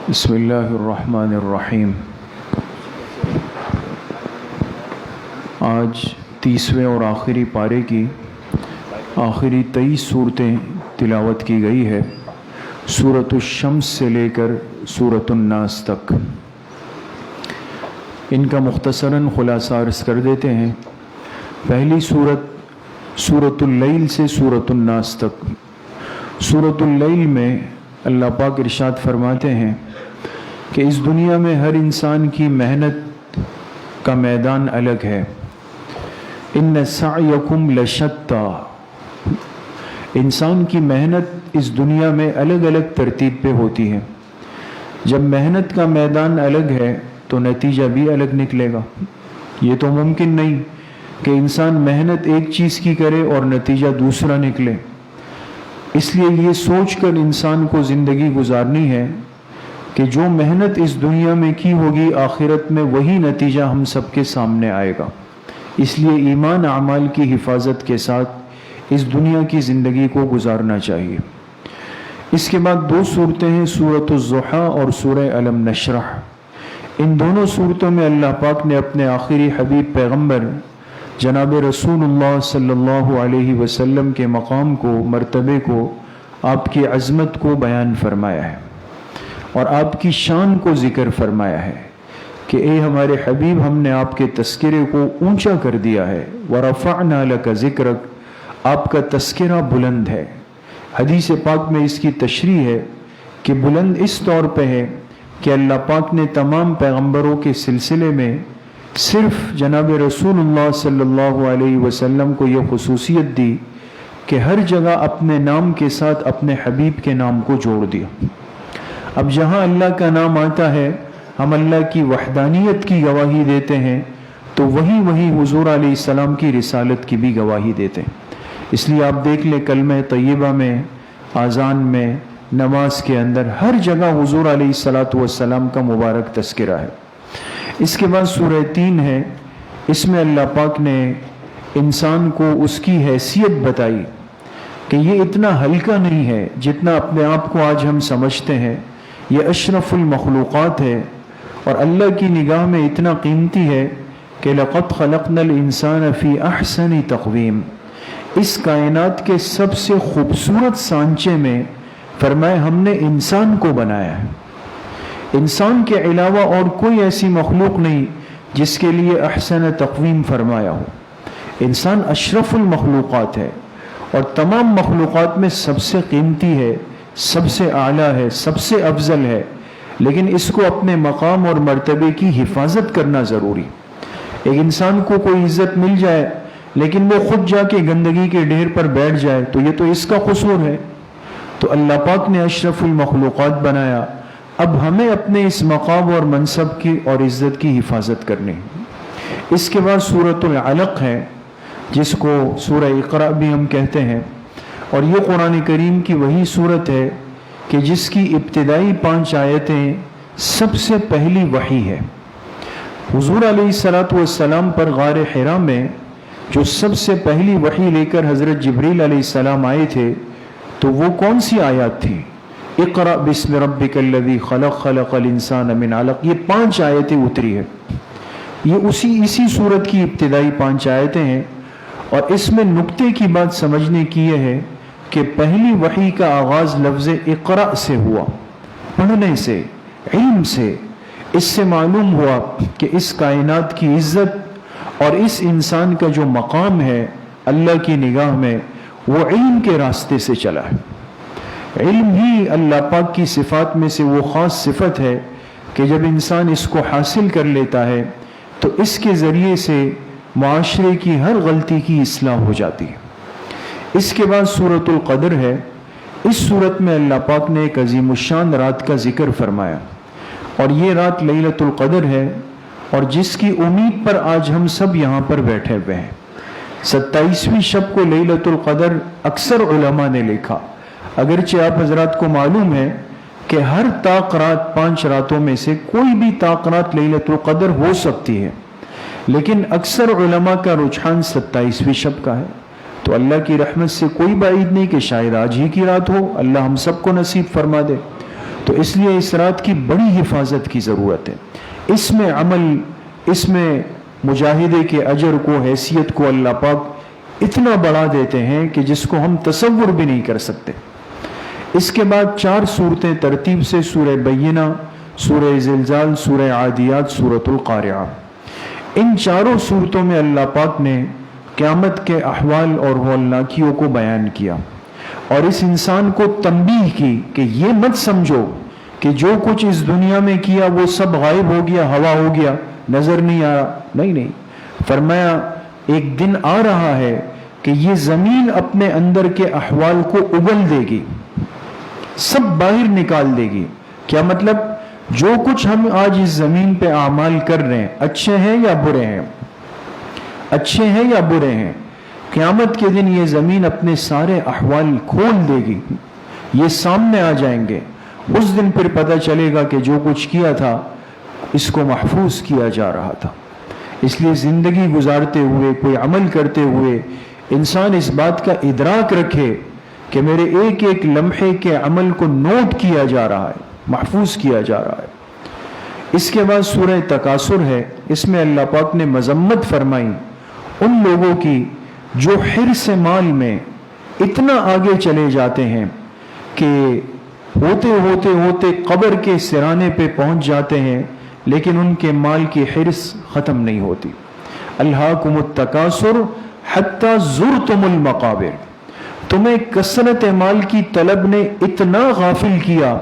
بسم اللہ الرحمن الرحیم۔ آج 30ویں اور آخری پارے کی آخری 23 صورتیں تلاوت کی گئی ہے، سورۃ الشمس سے لے کر سورۃ الناس تک۔ ان کا مختصراً خلاصہ عرض کر دیتے ہیں۔ پہلی صورت سورۃ اللیل سے سورۃ الناس تک۔ سورۃ اللیل میں اللہ پاک ارشاد فرماتے ہیں کہ اس دنیا میں ہر انسان کی محنت کا میدان الگ ہے۔ ان سعیکم لشتی، انسان کی محنت اس دنیا میں الگ الگ ترتیب پہ ہوتی ہے۔ جب محنت کا میدان الگ ہے تو نتیجہ بھی الگ نکلے گا۔ یہ تو ممکن نہیں کہ انسان محنت ایک چیز کی کرے اور نتیجہ دوسرا نکلے۔ اس لیے یہ سوچ کر انسان کو زندگی گزارنی ہے کہ جو محنت اس دنیا میں کی ہوگی آخرت میں وہی نتیجہ ہم سب کے سامنے آئے گا۔ اس لیے ایمان اعمال کی حفاظت کے ساتھ اس دنیا کی زندگی کو گزارنا چاہیے۔ اس کے بعد 2 صورتیں ہیں، سورۃ الضحیٰ اور سورہ الم نشرح۔ ان دونوں صورتوں میں اللہ پاک نے اپنے آخری حبیب پیغمبر جناب رسول اللہ صلی اللہ علیہ وسلم کے مقام کو، مرتبے کو، آپ کی عظمت کو بیان فرمایا ہے اور آپ کی شان کو ذکر فرمایا ہے کہ اے ہمارے حبیب، ہم نے آپ کے تذکرے کو اونچا کر دیا ہے۔ وَرَفَعْنَا لَكَ ذِكْرَكَ، آپ کا تذکرہ بلند ہے۔ حدیث پاک میں اس کی تشریح ہے کہ بلند اس طور پہ ہے کہ اللہ پاک نے تمام پیغمبروں کے سلسلے میں صرف جناب رسول اللہ صلی اللہ علیہ وسلم کو یہ خصوصیت دی کہ ہر جگہ اپنے نام کے ساتھ اپنے حبیب کے نام کو جوڑ دیا۔ اب جہاں اللہ کا نام آتا ہے ہم اللہ کی وحدانیت کی گواہی دیتے ہیں، تو وہی حضور علیہ السلام کی رسالت کی بھی گواہی دیتے ہیں۔ اس لیے آپ دیکھ لیں کلمہ طیبہ میں، اذان میں، نماز کے اندر ہر جگہ حضور علیہ السلام کا مبارک تذکرہ ہے۔ اس کے بعد سورہ 3 ہے، اس میں اللہ پاک نے انسان کو اس کی حیثیت بتائی کہ یہ اتنا ہلکا نہیں ہے جتنا اپنے آپ کو آج ہم سمجھتے ہیں۔ یہ اشرف المخلوقات ہے اور اللہ کی نگاہ میں اتنا قیمتی ہے کہ لَقَدْ خَلَقْنَا الْإِنسَانَ فِي أَحْسَنِ تَقْوِيمٍ، اس کائنات کے سب سے خوبصورت سانچے میں فرمایا ہم نے انسان کو بنایا ہے۔ انسان کے علاوہ اور کوئی ایسی مخلوق نہیں جس کے لیے احسن تقویم فرمایا ہو۔ انسان اشرف المخلوقات ہے اور تمام مخلوقات میں سب سے قیمتی ہے، سب سے اعلیٰ ہے، سب سے افضل ہے، لیکن اس کو اپنے مقام اور مرتبے کی حفاظت کرنا ضروری۔ ایک انسان کو کوئی عزت مل جائے لیکن وہ خود جا کے گندگی کے ڈھیر پر بیٹھ جائے تو یہ تو اس کا قصور ہے۔ تو اللہ پاک نے اشرف المخلوقات بنایا، اب ہمیں اپنے اس مقام اور منصب کی اور عزت کی حفاظت کرنی۔ اس کے بعد سورۃ العلق ہے، جس کو سورہ اقرا بھی ہم کہتے ہیں، اور یہ قرآن کریم کی وہی صورت ہے کہ جس کی ابتدائی 5 آیتیں سب سے پہلی وحی ہے۔ حضور علیہ السلام پر غار حرا میں جو سب سے پہلی وحی لے کر حضرت جبریل علیہ السلام آئے تھے تو وہ کون سی آیات تھی؟ اقرأ بسم ربک الذی خلق خلق الانسان من علق، یہ 5 آیتیں اتری ہے۔ یہ اسی صورت کی ابتدائی 5 آیتیں ہیں، اور اس میں نقطے کی بات سمجھنے کی یہ ہے کہ پہلی وحی کا آغاز لفظ اقرأ سے ہوا، پڑھنے سے، علم سے۔ اس سے معلوم ہوا کہ اس کائنات کی عزت اور اس انسان کا جو مقام ہے اللہ کی نگاہ میں، وہ علم کے راستے سے چلا ہے۔ علم ہی اللہ پاک کی صفات میں سے وہ خاص صفت ہے کہ جب انسان اس کو حاصل کر لیتا ہے تو اس کے ذریعے سے معاشرے کی ہر غلطی کی اصلاح ہو جاتی ہے۔ اس کے بعد سورۃ القدر ہے۔ اس سورت میں اللہ پاک نے ایک عظیم الشان رات کا ذکر فرمایا، اور یہ رات لیلۃ القدر ہے، اور جس کی امید پر آج ہم سب یہاں پر بیٹھے ہوئے ہیں۔ 27ویں شب کو لیلۃ القدر اکثر علماء نے لکھا، اگرچہ آپ حضرات کو معلوم ہے کہ ہر طاق رات 5 راتوں میں سے کوئی بھی طاق رات لیلۃ القدر ہو سکتی ہے، لیکن اکثر علماء کا رجحان 27ویں شب کا ہے۔ تو اللہ کی رحمت سے کوئی بعید نہیں کہ شاید آج ہی کی رات ہو، اللہ ہم سب کو نصیب فرما دے۔ تو اس لیے اس رات کی بڑی حفاظت کی ضرورت ہے. اس میں عمل، اس میں مجاہدے کے اجر کو، حیثیت کو اللہ پاک اتنا بڑھا دیتے ہیں کہ جس کو ہم تصور بھی نہیں کر سکتے. اس کے بعد 4 صورتیں ترتیب سے، سورہ بینہ، سورہ زلزال، سورہ عادیات، سورۃ القارعہ. ان چاروں صورتوں میں اللہ پاک نے قیامت کے احوال اور ہولناکیوں کو بیان کیا، اور اس انسان کو تنبیہ کی کہ یہ مت سمجھو کہ جو کچھ اس دنیا میں کیا وہ سب غائب ہو گیا، ہوا ہو گیا، نظر نہیں آ رہا. نہیں، فرمایا ایک دن آ رہا ہے کہ یہ زمین اپنے اندر کے احوال کو اگل دے گی، سب باہر نکال دے گی. کیا مطلب؟ جو کچھ ہم آج اس زمین پہ اعمال کر رہے ہیں، اچھے ہیں یا برے ہیں، اچھے ہیں یا برے ہیں، قیامت کے دن یہ زمین اپنے سارے احوال کھول دے گی، یہ سامنے آ جائیں گے. اس دن پھر پتہ چلے گا کہ جو کچھ کیا تھا اس کو محفوظ کیا جا رہا تھا. اس لیے زندگی گزارتے ہوئے، کوئی عمل کرتے ہوئے انسان اس بات کا ادراک رکھے کہ میرے ایک ایک لمحے کے عمل کو نوٹ کیا جا رہا ہے، محفوظ کیا جا رہا ہے. اس کے بعد سورہ تکاثر ہے. اس میں اللہ پاک نے مذمت فرمائی ان لوگوں کی جو حرص مال میں اتنا آگے چلے جاتے ہیں کہ ہوتے ہوتے ہوتے قبر کے سرانے پہ پہنچ جاتے ہیں، لیکن ان کے مال کی حرص ختم نہیں ہوتی. الہاکم التکاثر حتی زرتم المقابر. تمہیں کثرت مال کی طلب نے اتنا غافل کیا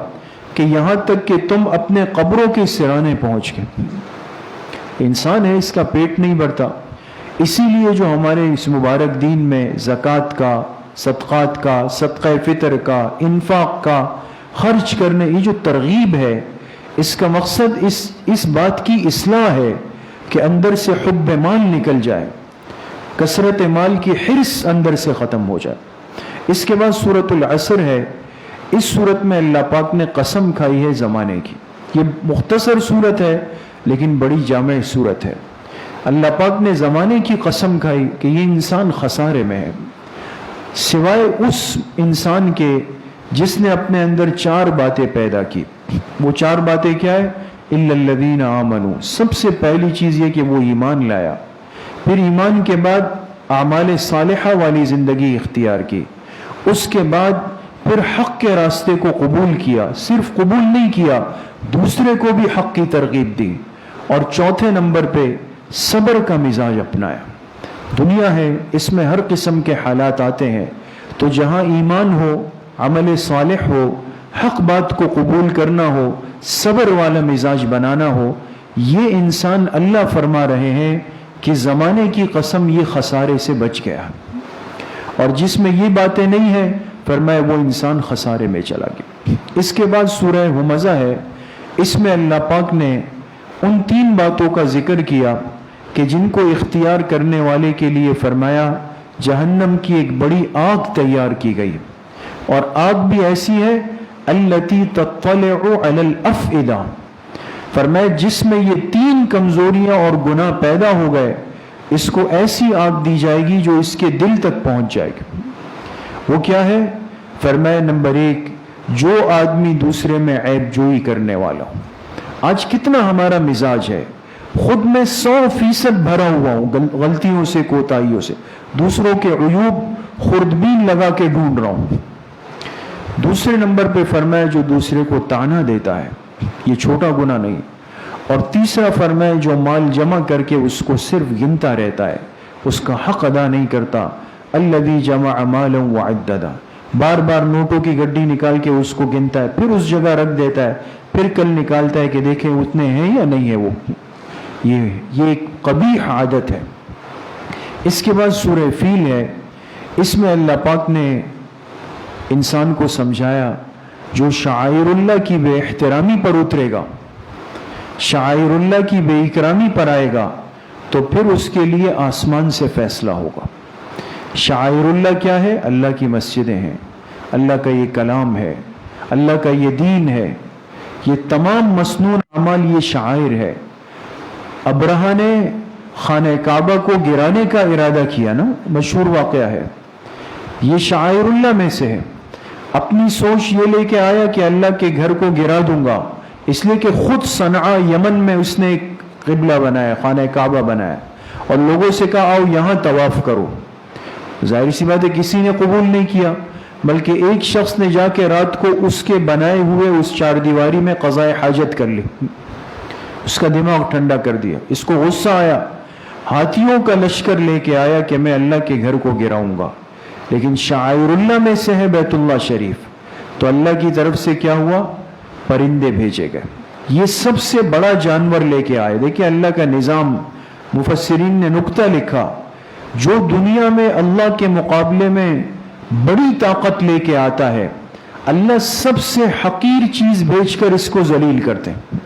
کہ یہاں تک کہ تم اپنے قبروں کے سرانے پہنچ گئے. انسان ہے، اس کا پیٹ نہیں بھرتا. اسی لیے جو ہمارے اس مبارک دین میں زکوٰۃ کا، صدقات کا، صدقہ فطر کا، انفاق کا، خرچ کرنے، یہ جو ترغیب ہے، اس کا مقصد اس بات کی اصلاح ہے کہ اندر سے حب مال نکل جائے، کثرت مال کی حرص اندر سے ختم ہو جائے. اس کے بعد سورۃ العصر ہے. اس سورت میں اللہ پاک نے قسم کھائی ہے زمانے کی. یہ مختصر سورت ہے لیکن بڑی جامع سورت ہے. اللہ پاک نے زمانے کی قسم کھائی کہ یہ انسان خسارے میں ہے، سوائے اس انسان کے جس نے اپنے اندر 4 باتیں پیدا کی. وہ 4 باتیں کیا ہے؟ الا الذین آمنوا. سب سے پہلی چیز یہ کہ وہ ایمان لایا، پھر ایمان کے بعد اعمال صالحہ والی زندگی اختیار کی، اس کے بعد پھر حق کے راستے کو قبول کیا، صرف قبول نہیں کیا، دوسرے کو بھی حق کی ترغیب دی، اور چوتھے نمبر پہ صبر کا مزاج اپنایا. دنیا ہے، اس میں ہر قسم کے حالات آتے ہیں، تو جہاں ایمان ہو، عمل صالح ہو، حق بات کو قبول کرنا ہو، صبر والا مزاج بنانا ہو، یہ انسان اللہ فرما رہے ہیں کہ زمانے کی قسم یہ خسارے سے بچ گیا. اور جس میں یہ باتیں نہیں ہیں، فرمایا وہ انسان خسارے میں چلا گیا. اس کے بعد سورہ ہمزہ ہے. اس میں اللہ پاک نے ان 3 باتوں کا ذکر کیا کہ جن کو اختیار کرنے والے کے لیے فرمایا جہنم کی ایک بڑی آگ تیار کی گئی، اور آگ بھی ایسی ہے التی تطلع علی الافئدہ. فرمایا جس میں یہ 3 کمزوریاں اور گناہ پیدا ہو گئے، اس کو ایسی آگ دی جائے گی جو اس کے دل تک پہنچ جائے گی. وہ کیا ہے؟ فرمایا نمبر 1، جو آدمی دوسرے میں عیب جوئی کرنے والا ہو. آج کتنا ہمارا مزاج ہے، خود میں 100% بھرا ہوا ہوں غلطیوں سے، کوتاہیوں سے، دوسروں کے عیوب خوردبین لگا کے ڈھونڈ رہا ہوں. دوسرے نمبر پہ فرمایا جو دوسرے کو طعنہ دیتا ہے، یہ چھوٹا گناہ نہیں. اور تیسرا فرمایا جو مال جمع کر کے اس کو صرف گنتا رہتا ہے، اس کا حق ادا نہیں کرتا. الذی جمع مالا وعددا، بار بار نوٹوں کی گڈی نکال کے اس کو گنتا ہے، پھر اس جگہ رکھ دیتا ہے، پھر کل نکالتا ہے کہ دیکھیں اتنے ہیں یا نہیں ہے. وہ یہ ایک قبیح عادت ہے. اس کے بعد سورہ فیل ہے. اس میں اللہ پاک نے انسان کو سمجھایا جو شعائر اللہ کی بے احترامی پر اترے گا، شعائر اللہ کی بے اکرامی پر آئے گا، تو پھر اس کے لیے آسمان سے فیصلہ ہوگا. شعائر اللہ کیا ہے؟ اللہ کی مسجدیں ہیں، اللہ کا یہ کلام ہے، اللہ کا یہ دین ہے، یہ تمام مسنون اعمال یہ شعائر ہے. ابرہہ نے خانہ کعبہ کو گرانے کا ارادہ کیا نا، مشہور واقعہ ہے، یہ شعائر اللہ میں سے ہے. اپنی سوچ یہ لے کے آیا کہ اللہ کے گھر کو گرا دوں گا، اس لیے کہ خود صنعاء یمن میں اس نے ایک قبلہ بنایا، خانہ کعبہ بنایا، اور لوگوں سے کہا آؤ یہاں طواف کرو۔ ظاہر سی بات ہے کسی نے قبول نہیں کیا، بلکہ ایک شخص نے جا کے رات کو اس کے بنائے ہوئے اس چار دیواری میں قضاء حاجت کر لی، اس کا دماغ ٹھنڈا کر دیا۔ اس کو غصہ آیا، ہاتھیوں کا لشکر لے کے آیا کہ میں اللہ کے گھر کو گراؤں گا، لیکن شعائر اللہ میں سے ہے بیت اللہ شریف، تو اللہ کی طرف سے کیا ہوا؟ پرندے بھیجے گئے، یہ سب سے بڑا جانور لے کے آئے۔ دیکھیں اللہ کا نظام، مفسرین نے نکتہ لکھا، جو دنیا میں اللہ کے مقابلے میں بڑی طاقت لے کے آتا ہے، اللہ سب سے حقیر چیز بھیج کر اس کو ذلیل کرتے ہیں۔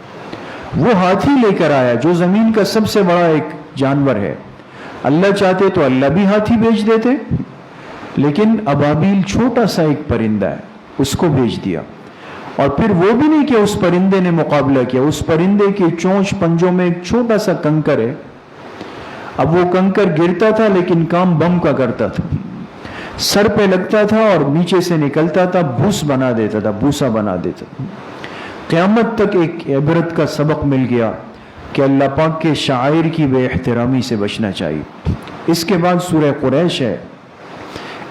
وہ ہاتھی لے کر آیا جو زمین کا سب سے بڑا ایک جانور ہے، اللہ چاہتے تو اللہ بھی ہاتھی بھیج دیتے، لیکن ابابیل چھوٹا سا ایک پرندہ ہے، اس کو بھیج دیا۔ اور پھر وہ بھی نہیں کہ اس پرندے نے مقابلہ کیا، اس پرندے کے چونچ پنجوں میں ایک چھوٹا سا کنکر ہے، اب وہ کنکر گرتا تھا لیکن کام بم کا کرتا تھا، سر پہ لگتا تھا اور نیچے سے نکلتا تھا، بھوس بنا دیتا تھا، بھوسا بنا دیتا تھا۔ قیامت تک ایک عبرت کا سبق مل گیا کہ اللہ پاک کے شاعر کی بے احترامی سے بچنا چاہیے۔ اس کے بعد سورہ قریش ہے،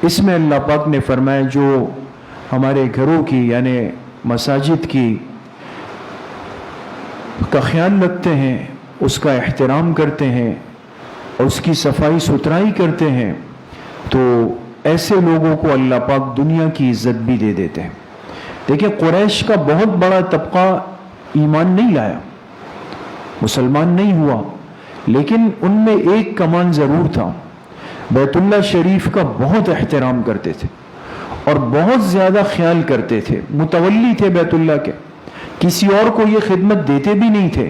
اس میں اللہ پاک نے فرمایا جو ہمارے گھروں کی یعنی مساجد کی کا خیال رکھتے ہیں، اس کا احترام کرتے ہیں اور اس کی صفائی ستھرائی کرتے ہیں، تو ایسے لوگوں کو اللہ پاک دنیا کی عزت بھی دے دیتے ہیں۔ دیکھیں قریش کا بہت بڑا طبقہ ایمان نہیں لایا، مسلمان نہیں ہوا، لیکن ان میں ایک کمان ضرور تھا، بیت اللہ شریف کا بہت احترام کرتے تھے اور بہت زیادہ خیال کرتے تھے، متولی تھے بیت اللہ کے، کسی اور کو یہ خدمت دیتے بھی نہیں تھے،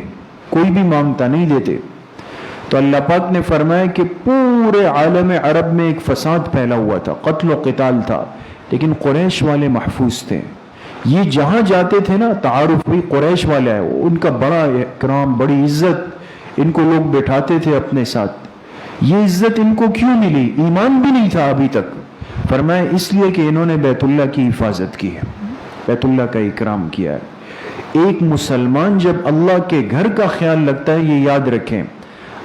کوئی بھی مانگتا نہیں دیتے۔ تو اللہ پاک نے فرمایا کہ پورے عالم عرب میں ایک فساد پھیلا ہوا تھا، قتل و قتال تھا، لیکن قریش والے محفوظ تھے۔ یہ جہاں جاتے تھے نا تعارف بھی قریش والے ہیں، ان کا بڑا اکرام، بڑی عزت، ان کو لوگ بٹھاتے تھے اپنے ساتھ۔ یہ عزت ان کو کیوں ملی؟ ایمان بھی نہیں تھا ابھی تک، فرمایا اس لیے کہ انہوں نے بیت اللہ کی حفاظت کی ہے، بیت اللہ کا اکرام کیا ہے۔ ایک مسلمان جب اللہ کے گھر کا خیال رکھتا ہے، یہ یاد رکھیں،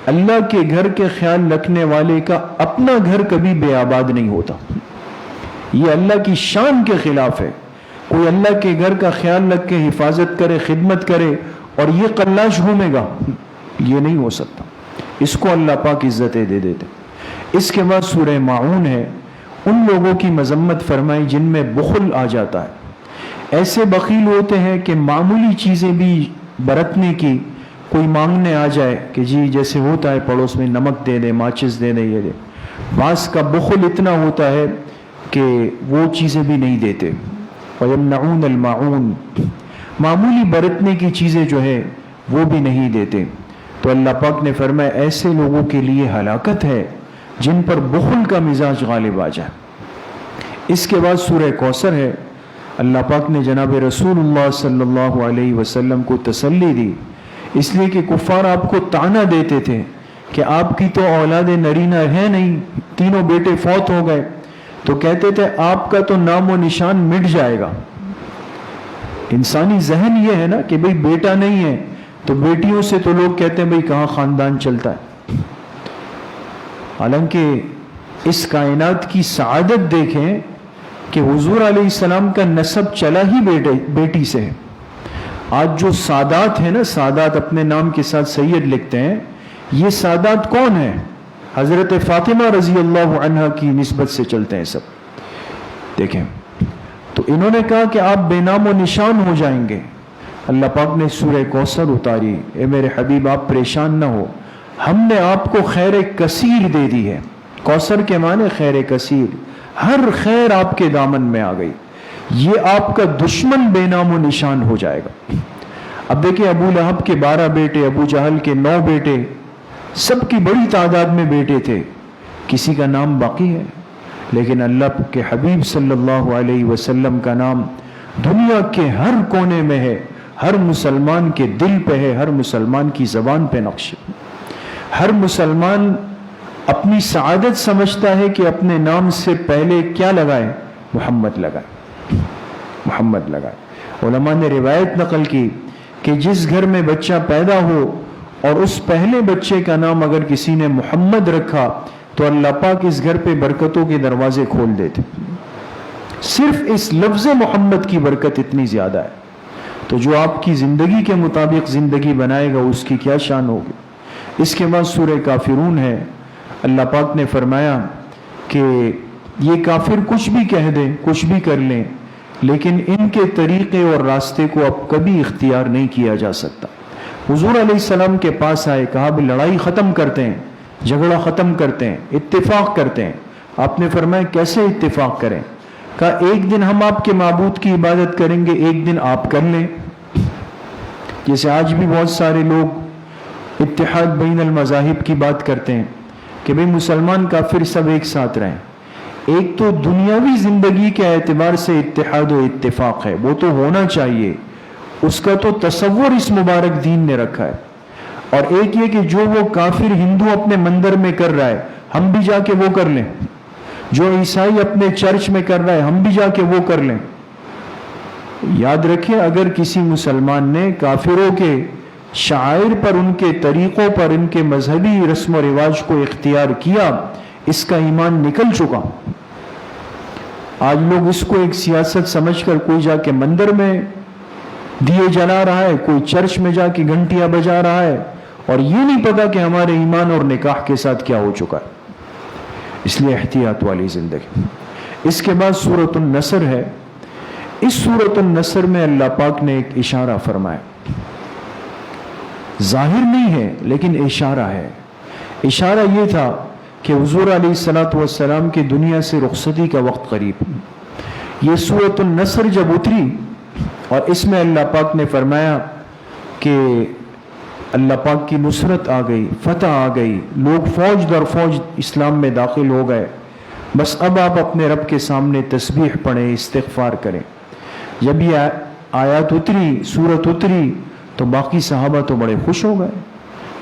اللہ کے گھر کے خیال رکھنے والے کا اپنا گھر کبھی بے آباد نہیں ہوتا، یہ اللہ کی شان کے خلاف ہے۔ کوئی اللہ کے گھر کا خیال رکھ کے حفاظت کرے، خدمت کرے اور یہ قلاش گھومے گا، یہ نہیں ہو سکتا، اس کو اللہ پاک عزتیں دے دیتے۔ اس کے بعد سورہ ماعون ہے، ان لوگوں کی مذمت فرمائی جن میں بخل آ جاتا ہے، ایسے بخیل ہوتے ہیں کہ معمولی چیزیں بھی برتنے کی، کوئی مانگنے آ جائے کہ جی جیسے ہوتا ہے پڑوس میں نمک دے دے، ماچس دے دے، یہ دے، بعض کا بخل اتنا ہوتا ہے کہ وہ چیزیں بھی نہیں دیتے۔ وَيَمْنَعُونَ الْمَاعُونَ، معمولی برتنے کی چیزیں جو ہے وہ بھی نہیں دیتے۔ تو اللہ پاک نے فرمایا ایسے لوگوں کے لیے ہلاکت ہے جن پر بخل کا مزاج غالب آ جائے۔ اس کے بعد سورہ کوثر ہے، اللہ پاک نے جناب رسول اللہ صلی اللہ علیہ وسلم کو تسلی دی، اس لیے کہ کفار آپ کو طعنہ دیتے تھے کہ آپ کی تو اولاد نرینہ ہے نہیں، تینوں بیٹے فوت ہو گئے، تو کہتے تھے آپ کا تو نام و نشان مٹ جائے گا۔ انسانی ذہن یہ ہے نا کہ بھئی بیٹا نہیں ہے تو بیٹیوں سے تو لوگ کہتے ہیں بھئی کہاں خاندان چلتا ہے، حالانکہ اس کائنات کی سعادت دیکھیں کہ حضور علیہ السلام کا نسب چلا ہی بیٹی سے ہے۔ آج جو سادات ہیں نا، سادات اپنے نام کے ساتھ سید لکھتے ہیں، یہ سادات کون ہیں؟ حضرت فاطمہ رضی اللہ عنہ کی نسبت سے چلتے ہیں سب۔ دیکھیں تو انہوں نے کہا کہ آپ بے نام و نشان ہو جائیں گے، اللہ پاک نے سورہ کوثر اتاری، اے میرے حبیب آپ پریشان نہ ہو، ہم نے آپ کو خیر کثیر دے دی ہے۔ کوثر کے معنی خیر کثیر، ہر خیر آپ کے دامن میں آ گئی، یہ آپ کا دشمن بے نام و نشان ہو جائے گا۔ اب دیکھیں ابو لہب کے 12 بیٹے، ابو جہل کے 9 بیٹے، سب کی بڑی تعداد میں بیٹے تھے، کسی کا نام باقی ہے؟ لیکن اللہ کے حبیب صلی اللہ علیہ وسلم کا نام دنیا کے ہر کونے میں ہے، ہر مسلمان کے دل پہ ہے، ہر مسلمان کی زبان پہ نقش ہے۔ ہر مسلمان اپنی سعادت سمجھتا ہے کہ اپنے نام سے پہلے کیا لگائے؟ محمد لگائے۔ محمد لگائے۔ علماء نے روایت نقل کی کہ جس گھر میں بچہ پیدا ہو اور اس پہلے بچے کا نام اگر کسی نے محمد رکھا تو اللہ پاک اس گھر پہ برکتوں کے دروازے کھول دیتے۔ صرف اس لفظ محمد کی برکت اتنی زیادہ ہے، تو جو آپ کی زندگی کے مطابق زندگی بنائے گا اس کی کیا شان ہوگی۔ اس کے بعد سورہ کافرون ہے۔ اللہ پاک نے فرمایا کہ یہ کافر کچھ بھی کہہ دیں، کچھ بھی کر لیں، لیکن ان کے طریقے اور راستے کو اب کبھی اختیار نہیں کیا جا سکتا۔ حضور علیہ السلام کے پاس آئے، کہا بھی لڑائی ختم کرتے ہیں، جھگڑا ختم کرتے ہیں، اتفاق کرتے ہیں۔ آپ نے فرمایا کیسے اتفاق کریں؟ کہا ایک دن ہم آپ کے معبود کی عبادت کریں گے، ایک دن آپ کر لیں۔ جیسے آج بھی بہت سارے لوگ اتحاد بین المذاہب کی بات کرتے ہیں کہ بھئی مسلمان کافر سب ایک ساتھ رہیں۔ ایک تو دنیاوی زندگی کے اعتبار سے اتحاد و اتفاق ہے، وہ تو ہونا چاہیے، اس کا تو تصور اس مبارک دین نے رکھا ہے۔ اور ایک یہ کہ جو وہ کافر ہندو اپنے مندر میں کر رہا ہے ہم بھی جا کے وہ کر لیں، جو عیسائی اپنے چرچ میں کر رہا ہے ہم بھی جا کے وہ کر لیں۔ یاد رکھیں اگر کسی مسلمان نے کافروں کے شعائر پر، ان کے طریقوں پر، ان کے مذہبی رسم و رواج کو اختیار کیا، اس کا ایمان نکل چکا۔ آج لوگ اس کو ایک سیاست سمجھ کر کوئی جا کے مندر میں دیے جلا رہا ہے، کوئی چرچ میں جا کے گھنٹیاں بجا رہا ہے، اور یہ نہیں پتا کہ ہمارے ایمان اور نکاح کے ساتھ کیا ہو چکا ہے۔ اس لیے احتیاط والی زندگی۔ اس کے بعد سورۃ النصر ہے۔ اس سورۃ النصر میں اللہ پاک نے ایک اشارہ فرمایا، ظاہر نہیں ہے لیکن اشارہ ہے۔ اشارہ یہ تھا کہ حضور علیہ الصلوۃ والسلام کی دنیا سے رخصتی کا وقت قریب۔ یہ سورۃ النصر جب اتری اور اس میں اللہ پاک نے فرمایا کہ اللہ پاک کی نصرت آ گئی، فتح آ گئی، لوگ فوج در فوج اسلام میں داخل ہو گئے، بس اب آپ اپنے رب کے سامنے تسبیح پڑھیں، استغفار کریں۔ جب یہ آیات اتری، سورت اتری، تو باقی صحابہ تو بڑے خوش ہو گئے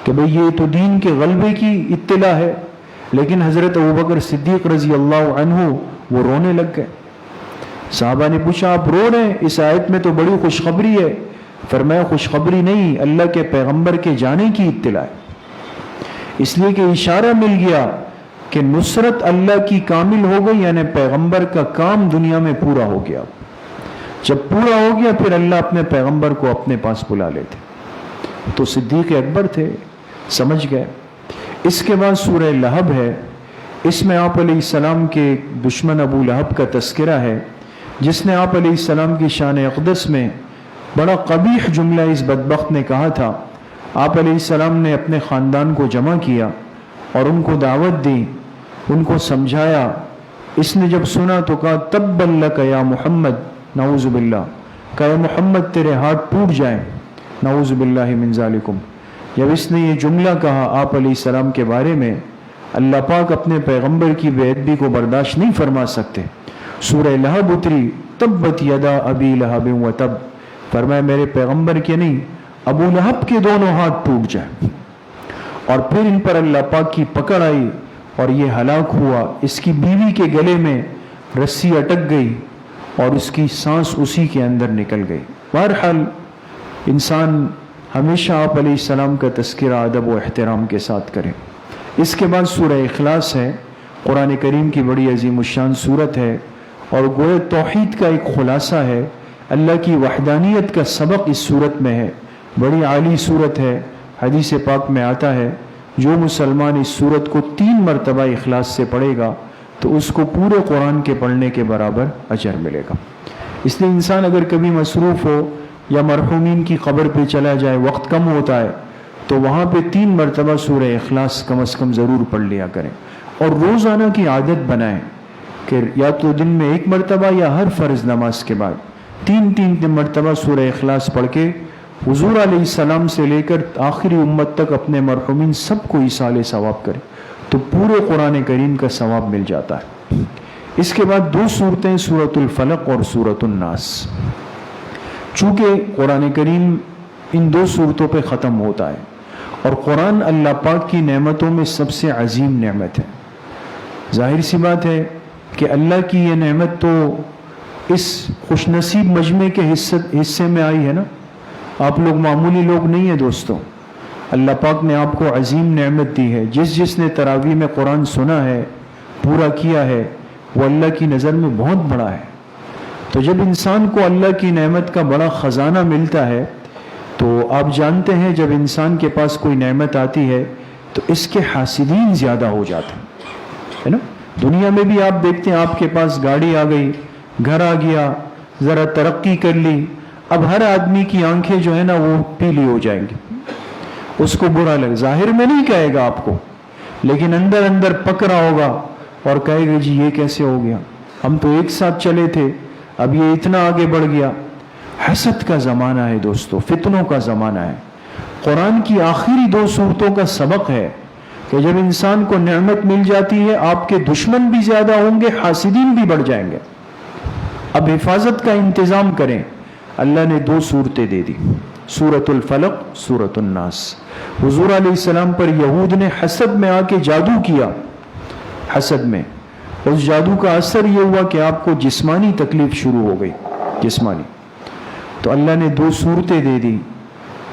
کہ بھئی یہ تو دین کے غلبے کی اطلاع ہے۔ لیکن حضرت ابوبکر صدیق رضی اللہ عنہ وہ رونے لگ گئے۔ صحابہ نے پوچھا آپ رو رہے ہیں، اس آیت میں تو بڑی خوشخبری ہے۔ فرمایا خوشخبری نہیں، اللہ کے پیغمبر کے جانے کی اطلاع ہے، اس لیے کہ اشارہ مل گیا کہ نصرت اللہ کی کامل ہو گئی، یعنی پیغمبر کا کام دنیا میں پورا ہو گیا۔ جب پورا ہو گیا پھر اللہ اپنے پیغمبر کو اپنے پاس بلا لیتے۔ تو صدیق اکبر تھے، سمجھ گئے۔ اس کے بعد سورہ لہب ہے۔ اس میں آپ علیہ السلام کے دشمن ابو لہب کا تذکرہ ہے، جس نے آپ علیہ السلام کی شان اقدس میں بڑا قبیح جملہ اس بدبخت نے کہا تھا۔ آپ علیہ السلام نے اپنے خاندان کو جمع کیا اور ان کو دعوت دی، ان کو سمجھایا۔ اس نے جب سنا تو کہا تبا لک یا محمد، نعوذ باللہ، کہا محمد تیرے ہاتھ ٹوٹ جائیں، نعوذ باللہ من ذالکم۔ جب اس نے یہ جملہ کہا آپ علیہ السلام کے بارے میں، اللہ پاک اپنے پیغمبر کی بے ادبی کو برداشت نہیں فرما سکتے۔ سورہ لہب اتری، تبت یدا ابی لہب وتب، فرمایا میرے پیغمبر کے نہیں، ابو لہب کے دونوں ہاتھ ٹوٹ جائیں۔ اور پھر ان پر اللہ پاک کی پکڑ آئی اور یہ ہلاک ہوا۔ اس کی بیوی کے گلے میں رسی اٹک گئی اور اس کی سانس اسی کے اندر نکل گئی۔ بہرحال انسان ہمیشہ آپ علیہ السلام کا تذکرہ ادب و احترام کے ساتھ کرے۔ اس کے بعد سورہ اخلاص ہے، قرآن کریم کی بڑی عظیم الشان صورت ہے، اور گویا توحید کا ایک خلاصہ ہے، اللہ کی وحدانیت کا سبق اس صورت میں ہے۔ بڑی عالی صورت ہے، حدیث پاک میں آتا ہے جو مسلمان اس صورت کو 3 مرتبہ اخلاص سے پڑھے گا تو اس کو پورے قرآن کے پڑھنے کے برابر اجر ملے گا۔ اس لیے انسان اگر کبھی مصروف ہو یا مرحومین کی قبر پہ چلا جائے، وقت کم ہوتا ہے، تو وہاں پہ 3 مرتبہ سورہ اخلاص کم از کم ضرور پڑھ لیا کریں، اور روزانہ کی عادت بنائیں کہ یا تو دن میں 1 مرتبہ یا ہر فرض نماز کے بعد 3 مرتبہ سورہ اخلاص پڑھ کے حضور علیہ السلام سے لے کر آخری امت تک اپنے مرحومین سب کو ایصال ثواب کریں تو پورے قرآن کریم کا ثواب مل جاتا ہے۔ اس کے بعد 2 صورتیں، سورۃ الفلق اور سورۃ الناس۔ چونکہ قرآن کریم ان 2 صورتوں پہ ختم ہوتا ہے، اور قرآن اللہ پاک کی نعمتوں میں سب سے عظیم نعمت ہے۔ ظاہر سی بات ہے کہ اللہ کی یہ نعمت تو اس خوش نصیب مجمع کے حصے میں آئی ہے نا. آپ لوگ معمولی لوگ نہیں ہیں دوستوں. اللہ پاک نے آپ کو عظیم نعمت دی ہے. جس نے تراویح میں قرآن سنا ہے، پورا کیا ہے، وہ اللہ کی نظر میں بہت بڑا ہے. تو جب انسان کو اللہ کی نعمت کا بڑا خزانہ ملتا ہے تو آپ جانتے ہیں جب انسان کے پاس کوئی نعمت آتی ہے تو اس کے حاسدین زیادہ ہو جاتے ہیں، ہے نا. دنیا میں بھی آپ دیکھتے ہیں آپ کے پاس گاڑی آ گئی، گھر آ گیا، ذرا ترقی کر لی، اب ہر آدمی کی آنکھیں جو ہے نا وہ پیلی ہو جائیں گی. اس کو برا لگے، ظاہر میں نہیں کہے گا آپ کو، لیکن اندر اندر پک رہا ہوگا اور کہے گا جی یہ کیسے ہو گیا، ہم تو ایک ساتھ چلے تھے، اب یہ اتنا آگے بڑھ گیا. حسد کا زمانہ ہے دوستو، فتنوں کا زمانہ ہے. قرآن کی آخری 2 سورتوں کا سبق ہے کہ جب انسان کو نعمت مل جاتی ہے آپ کے دشمن بھی زیادہ ہوں گے، حاسدین بھی بڑھ جائیں گے. اب حفاظت کا انتظام کریں. اللہ نے 2 سورتیں دے دی، سورۃ الفلق، سورۃ الناس. حضور علیہ السلام پر یہود نے حسد میں آ کے جادو کیا. حسد میں اس جادو کا اثر یہ ہوا کہ آپ کو جسمانی تکلیف شروع ہو گئی، جسمانی. تو اللہ نے 2 سورتیں دے دی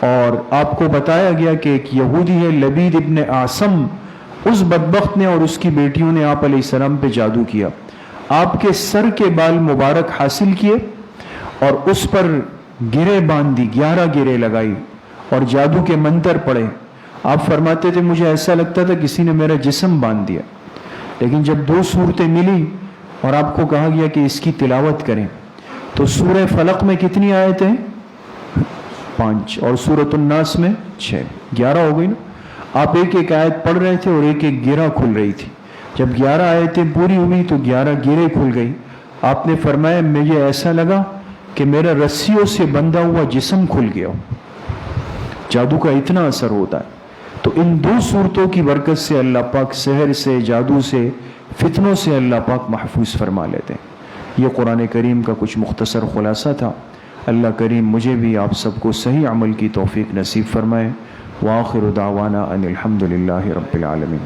اور آپ کو بتایا گیا کہ ایک یہودی ہے لبید ابن اعصم، اس بدبخت نے اور اس کی بیٹیوں نے آپ علیہ السلام پہ جادو کیا. آپ کے سر کے بال مبارک حاصل کیے اور اس پر گرے باندھ دی، 11 گرے لگائی اور جادو کے منتر پڑے. آپ فرماتے تھے مجھے ایسا لگتا تھا کسی نے میرا جسم باندھ دیا. لیکن جب 2 سورتیں ملی اور آپ کو کہا گیا کہ اس کی تلاوت کریں تو سورہ فلق میں کتنی آیتیں؟ 5 اور سورۃ الناس میں 6، 11 ہو گئی نا. آپ ایک ایک آیت پڑھ رہے تھے اور ایک ایک گرہ کھل رہی تھی. جب 11 آیتیں پوری ہوئی تو 11 گرے کھل گئی. آپ نے فرمایا مجھے ایسا لگا کہ میرا رسیوں سے بندھا ہوا جسم کھل گیا. جادو کا اتنا اثر ہوتا ہے. تو ان 2 صورتوں کی برکت سے اللہ پاک سحر سے، جادو سے، فتنوں سے اللہ پاک محفوظ فرما لیتے ہیں. یہ قرآن کریم کا کچھ مختصر خلاصہ تھا. اللہ کریم مجھے بھی آپ سب کو صحیح عمل کی توفیق نصیب فرمائے. وآخر دعوانا ان الحمد للہ رب العالمین.